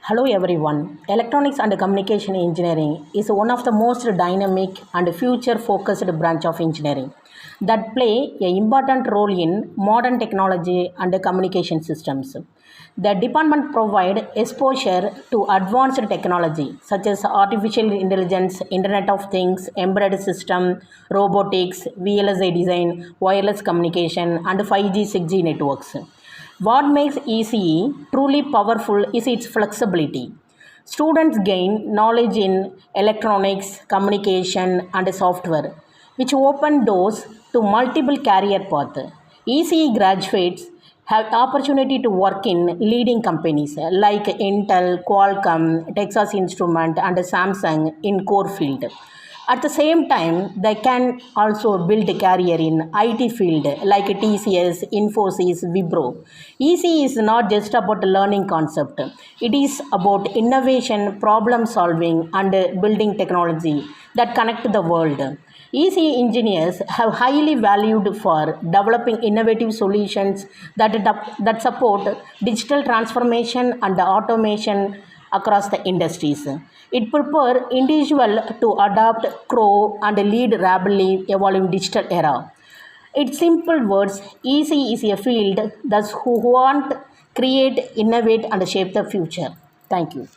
Hello everyone. Electronics and Communication Engineering is one of the most dynamic and future-focused branch of engineering that play an important role in modern technology and communication systems. The department provide exposure to advanced technology such as artificial intelligence, Internet of Things, embedded system, robotics, VLSI design, wireless communication, and 5G, 6G networks. What makes ECE truly powerful is its flexibility. Students gain knowledge in electronics, communication, and software, which open doors to multiple career paths. ECE graduates have opportunity to work in leading companies like Intel, Qualcomm, Texas Instruments, and Samsung in core field. At the same time, they can also build a career in IT field like TCS, Infosys, Wipro. EC is not just about learning concept. It is about innovation, problem solving, and building technology that connect the world. EC engineers have highly valued for developing innovative solutions that support digital transformation and automation across the industries. It prepares individuals to adapt, grow, and lead rapidly evolving digital era. In simple words, EC is a field that who want, create, innovate, and shape the future. Thank you.